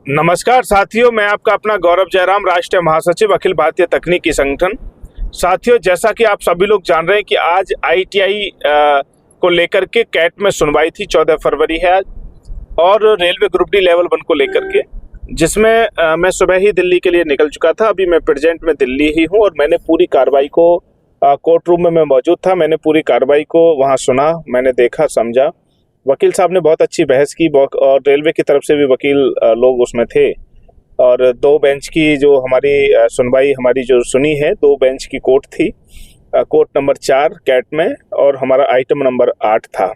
नमस्कार साथियों, मैं आपका अपना गौरव जयराम, राष्ट्रीय महासचिव अखिल भारतीय तकनीकी संगठन। साथियों, जैसा कि आप सभी लोग जान रहे हैं कि आज आईटीआई को लेकर के कैट में सुनवाई थी। 14 फरवरी है आज, और रेलवे ग्रुप डी लेवल 1 को लेकर के, जिसमें मैं सुबह ही दिल्ली के लिए निकल चुका था। अभी मैं प्रेजेंट में दिल्ली ही हूँ और मैंने पूरी कार्रवाई को, कोर्ट रूम में मैं मौजूद था, मैंने पूरी कार्रवाई को वहाँ सुना, मैंने देखा, समझा। वकील साहब ने बहुत अच्छी बहस की और रेलवे की तरफ से भी वकील लोग उसमें थे। और 2 बेंच की जो हमारी सुनवाई हमारी जो सुनी है, 2 बेंच की कोर्ट थी। कोर्ट नंबर 4 कैट में, और हमारा आइटम नंबर 8 था,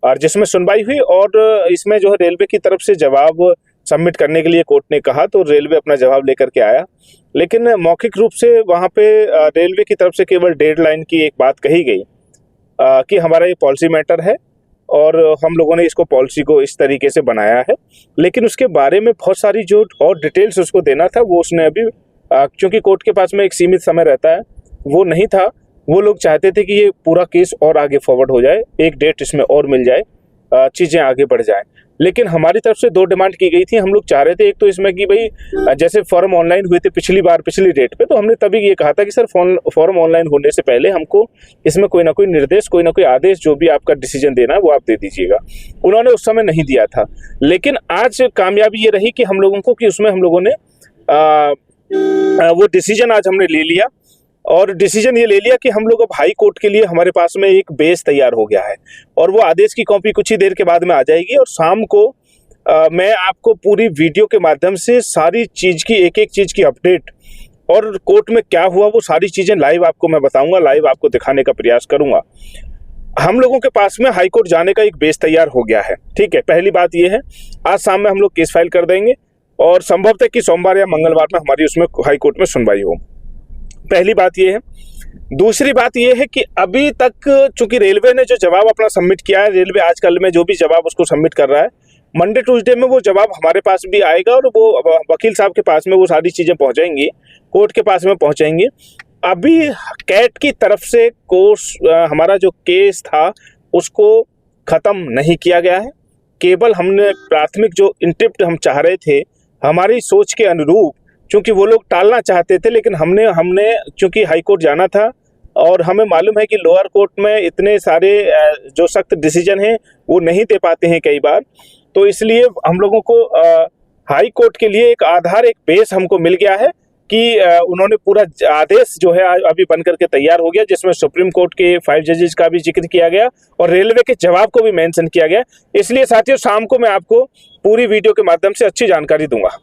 और जिसमें सुनवाई हुई। और इसमें जो है रेलवे की तरफ से जवाब सबमिट करने के लिए कोर्ट ने कहा, तो रेलवे अपना जवाब लेकर के आया। लेकिन मौखिक रूप से वहाँ पे रेलवे की तरफ से केवल डेडलाइन की एक बात कही गई कि हमारा ये पॉलिसी मैटर है और हम लोगों ने इसको पॉलिसी को इस तरीके से बनाया है। लेकिन उसके बारे में बहुत सारी जो और डिटेल्स उसको देना था, वो उसने अभी, क्योंकि कोर्ट के पास में एक सीमित समय रहता है, वो नहीं था। वो लोग चाहते थे कि ये पूरा केस और आगे फॉरवर्ड हो जाए, एक डेट इसमें और मिल जाए, चीज़ें आगे बढ़ जाएं। लेकिन हमारी तरफ से 2 डिमांड की गई थी। हम लोग चाह रहे थे, एक तो इसमें कि भाई जैसे फॉर्म ऑनलाइन हुए थे पिछली बार पिछली डेट पे, तो हमने तभी ये कहा था कि सर फॉर्म ऑनलाइन होने से पहले हमको इसमें कोई ना कोई निर्देश, कोई ना कोई आदेश, जो भी आपका डिसीजन देना है वो आप दे दीजिएगा। उन्होंने उस समय नहीं दिया था। लेकिन आज कामयाबी ये रही कि हम लोगों को, कि उसमें हम लोगों ने वो डिसीजन आज हमने ले लिया। और डिसीजन ये ले लिया कि हम लोग अब हाई कोर्ट के लिए, हमारे पास में एक बेस तैयार हो गया है, और वो आदेश की कॉपी कुछ ही देर के बाद में आ जाएगी। और शाम को मैं आपको पूरी वीडियो के माध्यम से सारी चीज़ की, एक एक चीज़ की अपडेट, और कोर्ट में क्या हुआ वो सारी चीज़ें लाइव आपको मैं बताऊंगा, लाइव आपको दिखाने का प्रयास करूंगा। हम लोगों के पास में हाई कोर्ट जाने का एक बेस तैयार हो गया है। ठीक है, पहली बात ये है, आज शाम में हम लोग केस फाइल कर देंगे, और संभवतः कि सोमवार या मंगलवार में हमारी उसमें हाई कोर्ट में सुनवाई हो। पहली बात ये है। दूसरी बात ये है कि अभी तक चूंकि रेलवे ने जो जवाब अपना सबमिट किया है, रेलवे आजकल में जो भी जवाब उसको सबमिट कर रहा है, मंडे ट्यूसडे में वो जवाब हमारे पास भी आएगा, और वो वकील साहब के पास में वो सारी चीज़ें पहुंचाएंगी, कोर्ट के पास में पहुंचाएंगी। अभी कैट की तरफ से कोर्स, हमारा जो केस था उसको ख़त्म नहीं किया गया है। केवल हमने प्राथमिक जो इंटरप्ट हम चाह रहे थे, हमारी सोच के अनुरूप, चूंकि वो लोग टालना चाहते थे, लेकिन हमने चूंकि हाई कोर्ट जाना था, और हमें मालूम है कि लोअर कोर्ट में इतने सारे जो सख्त डिसीजन हैं वो नहीं दे पाते हैं कई बार। तो इसलिए हम लोगों को हाई कोर्ट के लिए एक आधार, एक बेस हमको मिल गया है कि उन्होंने पूरा आदेश जो है अभी बन करके तैयार हो गया, जिसमें सुप्रीम कोर्ट के 5 जजेस का भी जिक्र किया गया और रेलवे के जवाब को भी मेंशन किया गया। इसलिए साथियों, शाम को मैं आपको पूरी वीडियो के माध्यम से अच्छी जानकारी दूंगा।